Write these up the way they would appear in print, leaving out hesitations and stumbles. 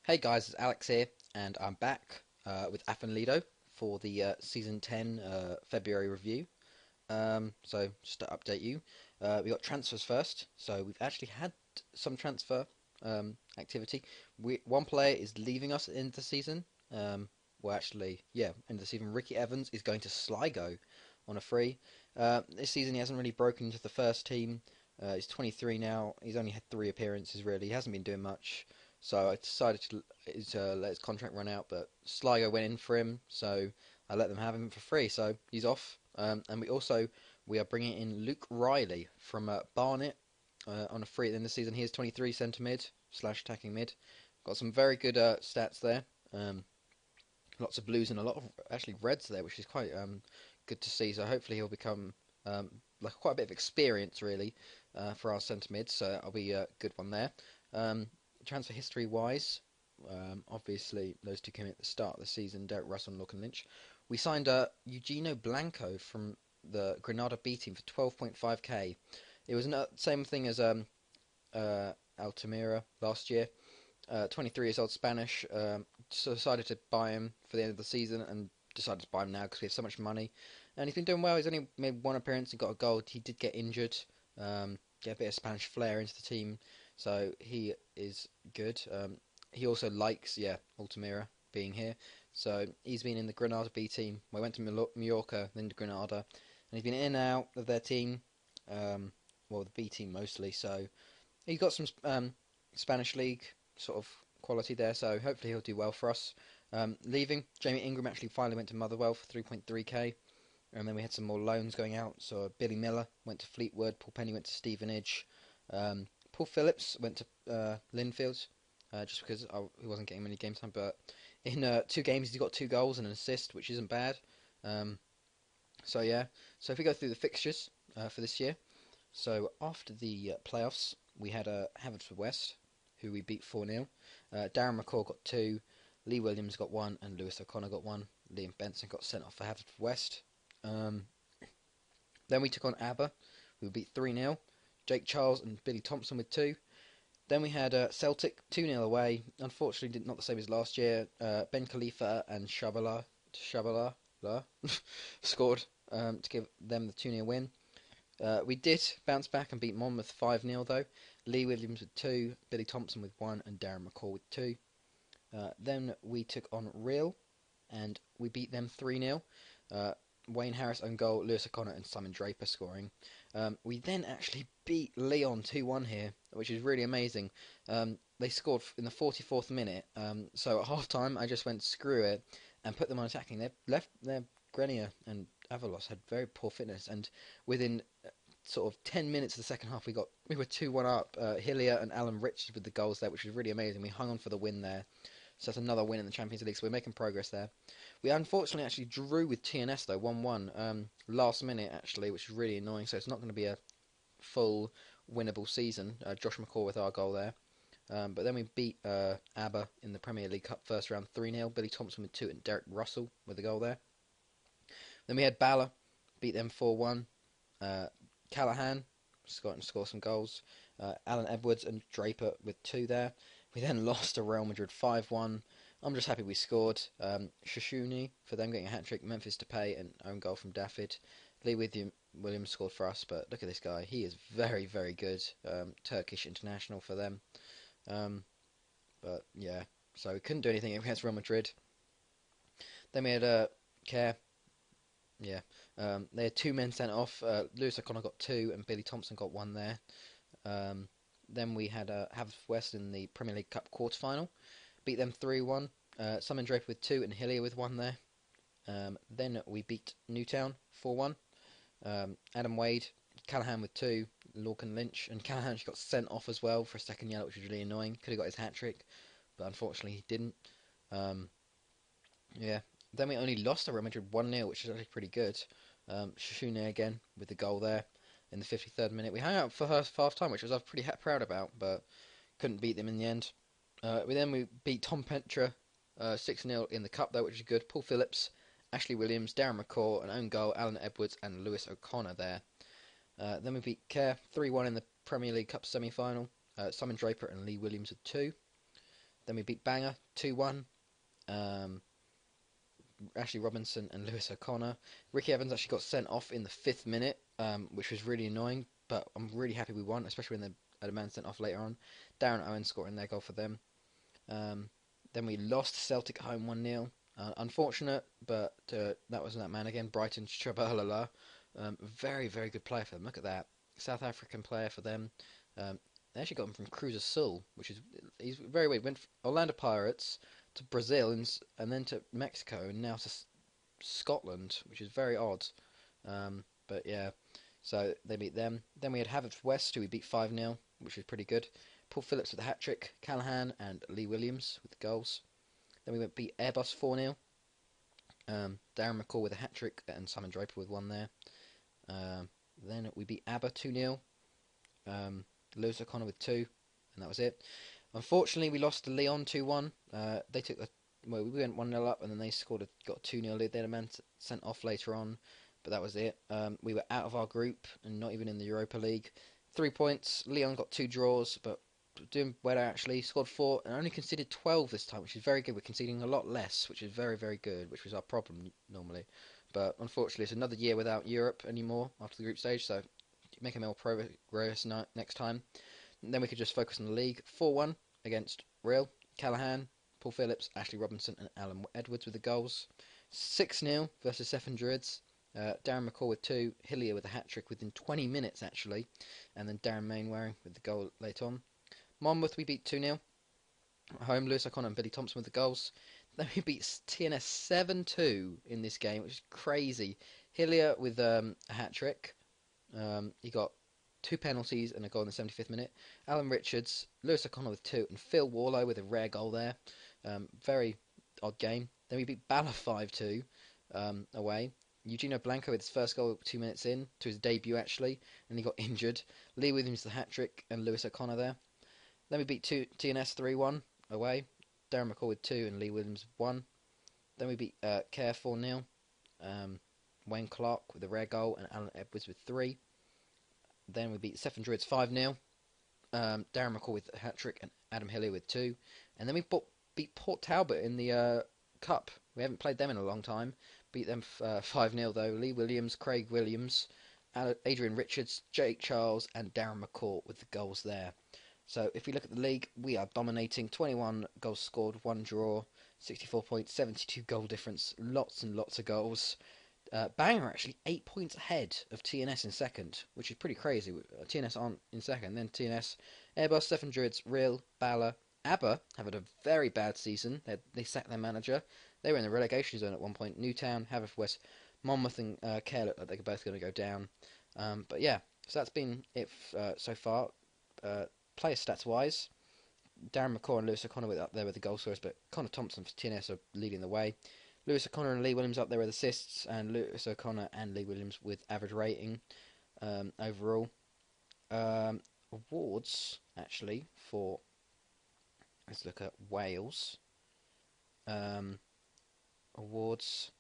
Hey guys, it's Alex here, and I'm back with Afan Lido for the Season 10 February review. So, just to update you, we got transfers first. So, we've actually had some transfer activity. One player is leaving us in the season. In the season, Ricky Evans is going to Sligo on a free. This season, he hasn't really broken into the first team. He's 23 now. He's only had three appearances, really. He hasn't been doing much. So I decided to let his contract run out, but Sligo went in for him, so I let them have him for free. So he's off. And we are bringing in Luke Riley from Barnet on a free at the end of the season. He is 23 centre mid slash attacking mid. Got some very good stats there. Um, Lots of blues and a lot of actually reds there, which is quite good to see. So hopefully he'll become like quite a bit of experience really for our centre mid. So I'll be a good one there. Um, Transfer history wise, obviously those two came in at the start of the season, Derek Russell and Lachlan Lynch. We signed Eugenio Blanco from the Granada B team for 12.5k. It was the same thing as Altamira last year. 23 years old Spanish. So decided to buy him for the end of the season and decided to buy him now because we have so much money. And he's been doing well. He's only made one appearance and got a goal. He did get injured. Get a bit of Spanish flair into the team, so he is good. He also likes, Altamira being here. So he's been in the Granada B team. We went to Mallorca, then to Granada, and he's been in and out of their team. The B team mostly. So he's got some Spanish league sort of quality there. So hopefully he'll do well for us. Leaving, Jamie Ingram actually finally went to Motherwell for 3.3k. And then we had some more loans going out. So Billy Miller went to Fleetwood. Paul Penny went to Stevenage. Paul Phillips went to Linfield, just because he wasn't getting many game time. But in 2 games, he's got 2 goals and an assist, which isn't bad. Um, so yeah. So if we go through the fixtures for this year, so after the playoffs, we had Haverford West, who we beat 4-0. Darren McCall got 2, Lee Williams got 1, and Lewis O'Connor got 1. Liam Benson got sent off for Haverford West. Um, then we took on ABBA, who beat 3-0. Jake Charles and Billy Thompson with 2. Then we had Celtic 2-0 away. Unfortunately, not the same as last year. Ben Khalifa and Shabala scored to give them the 2-0 win. We did bounce back and beat Monmouth 5-0 though. Lee Williams with 2, Billy Thompson with 1, and Darren McCall with 2. Then we took on Real, and we beat them 3-0. Wayne Harris own goal, Lewis O'Connor and Simon Draper scoring. We then actually beat Leon 2-1 here, which is really amazing. They scored in the 44th minute, so at half time I just went screw it and put them on attacking. Their Grenier and Avalos had very poor fitness, and within sort of 10 minutes of the second half we were 2-1 up. Hillier and Alan Richards with the goals there, which was really amazing. We hung on for the win there. So that's another win in the Champions League, so we're making progress there. We unfortunately actually drew with TNS though, 1-1, last minute actually, which is really annoying, so it's not going to be a full winnable season. Josh McCall with our goal there. But then we beat ABBA in the Premier League Cup first round 3-0, Billy Thompson with 2 and Derek Russell with a goal there. Then we had Bala, beat them 4-1. Callahan scored some goals. Alan Edwards and Draper with 2 there. We then lost to Real Madrid 5-1. I'm just happy we scored. Shashuni for them getting a hat-trick. Memphis Depay and own goal from Daffyd. Lee Williams scored for us, but look at this guy. He is very, very good. Turkish international for them. But yeah, so we couldn't do anything against Real Madrid. Then we had Care. Yeah, they had 2 men sent off. Lewis O'Connor got 2 and Billy Thompson got 1 there. Then we had Haverford in the Premier League Cup quarter-final. Beat them 3-1. Simon Draper with 2 and Hillier with 1 there. Then we beat Newtown 4-1. Adam Wade, Callahan with 2, Lorcan Lynch, and Callahan actually got sent off as well for a second yellow, which was really annoying. Could have got his hat-trick, but unfortunately he didn't. Yeah. Then we only lost to Real Madrid 1-0, which is actually pretty good. Shishune again with the goal there in the 53rd minute. We hung out for half time, which I was pretty proud about, but couldn't beat them in the end. We beat Tom Petra 6-0 in the cup though, which is good. Paul Phillips, Ashley Williams, Darren McCaw, an own goal, Alan Edwards and Lewis O'Connor there. Then we beat Care 3-1 in the Premier League Cup semi-final. Simon Draper and Lee Williams with 2. Then we beat Bangor 2-1. Um, Ashley Robinson and Lewis O'Connor. Ricky Evans actually got sent off in the 5th minute, which was really annoying, but I'm really happy we won, especially when they had a man sent off later on. Darren Owen scoring their goal for them. Um, then we lost Celtic home 1-0. Unfortunate, but that wasn't that man again. Brighton Chabalala. Very, very good player for them. Look at that. South African player for them. They actually got him from Cruz Azul, which is he's very weird. Went from Orlando Pirates to Brazil and then to Mexico and now to Scotland, which is very odd. But yeah, so they beat them. Then we had Haverfordwest, who we beat 5-0, which was pretty good. Paul Phillips with the hat-trick, Callahan and Lee Williams with the goals. Then we beat Airbus 4-0. Darren McCall with a hat-trick and Simon Draper with one there. Then we beat ABBA 2-0. Lewis O'Connor with 2, and that was it. Unfortunately, we lost to Leon 2-1. They took we went 1-0 up, and then they got a 2-0 lead. They had a man sent off later on, but that was it. We were out of our group and not even in the Europa League. 3 points. Leon got 2 draws, but doing better actually. Scored 4 and only conceded 12 this time, which is very good. We're conceding a lot less, which is very, very good, which was our problem normally. But unfortunately, it's another year without Europe anymore after the group stage, so making more progress next time. And then we could just focus on the league. 4-1 against Real. Callahan, Paul Phillips, Ashley Robinson and Alan Edwards with the goals. 6-0 versus Seven Druids. Darren McCall with 2, Hillier with a hat-trick within 20 minutes actually, and then Darren Mainwaring with the goal late on. Monmouth we beat 2-0 at home. Lewis O'Connor and Billy Thompson with the goals. Then we beat TNS 7-2 in this game, which is crazy. Hillier with a hat-trick. He got 2 penalties and a goal in the 75th minute. Alan Richards, Lewis O'Connor with 2, and Phil Warlow with a rare goal there. Very odd game. Then we beat Bala 5-2 away. Eugenio Blanco with his first goal 2 minutes in to his debut actually, and he got injured. Lee Williams the hat-trick and Lewis O'Connor there. Then we beat TNS 3-1 away. Darren McCall with 2 and Lee Williams 1. Then we beat Care 4-0. Wayne Clark with a rare goal and Alan Edwards with 3. Then we beat Seven Druids 5-0. Darren McCall with a hat-trick and Adam Hillier with 2. And then we beat Port Talbot in the Cup. We haven't played them in a long time. Beat them 5-0 though. Lee Williams, Craig Williams, Adrian Richards, Jake Charles and Darren McCall with the goals there. So if we look at the league, we are dominating. 21 goals scored, 1 draw, 64 points, 72 goal difference, lots and lots of goals. Bangor actually 8 points ahead of TNS in second, which is pretty crazy. TNS aren't in second. Then TNS, Airbus, Seven Druids, Real, Bala, ABBA have had a very bad season. They sacked their manager. They were in the relegation zone at one point. Newtown, Haverfordwest, Monmouth and Care look like they're both going to go down. But yeah, so that's been it so far. Player stats wise, Darren McCall and Lewis O'Connor up there with the goal scorers, but Connor Thompson for TNS are leading the way. Lewis O'Connor and Lee Williams up there with assists, and Lewis O'Connor and Lee Williams with average rating overall. Awards, actually, for... Let's look at Wales. Awards.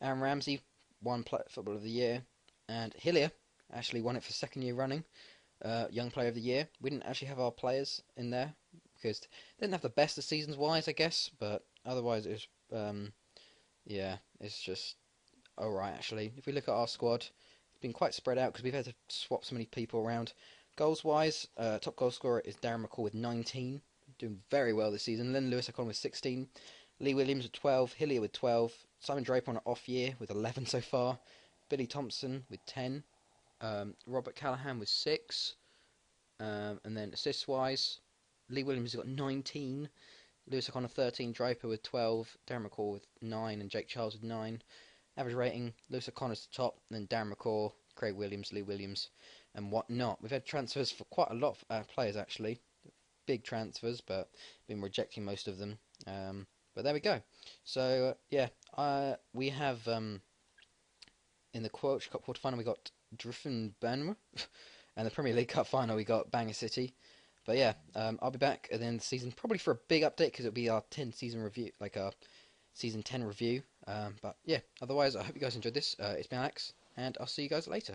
Aaron Ramsey won Football of the Year, and Hillier actually won it for 2nd year running. Young Player of the Year. We didn't actually have our players in there, because they didn't have the best of seasons-wise, I guess, but otherwise it was... yeah, it's just alright actually. If we look at our squad, it's been quite spread out because we've had to swap so many people around. Goals wise, top goal scorer is Darren McCall with 19, doing very well this season. Then Lewis O'Connor with 16, Lee Williams with 12, Hillier with 12, Simon Draper on an off year with 11 so far, Billy Thompson with 10, Robert Callahan with 6, and then assists wise, Lee Williams has got 19. Lewis O'Connor 13, Draper with 12, Darren McCall with 9, and Jake Charles with 9. Average rating, Lewis O'Connor's the top, and then Darren McCall, Craig Williams, Lee Williams, and whatnot. We've had transfers for quite a lot of players actually. Big transfers, but been rejecting most of them. But there we go. So, yeah, we have, in the Welsh Cup quarter-final, we got Driffen Banner, and the Premier League Cup final, we got Bangor City. But yeah, I'll be back at the end of the season, probably for a big update, because it'll be our 10 season review, like our season 10 review. But yeah, otherwise, I hope you guys enjoyed this. It's been Alex, and I'll see you guys later.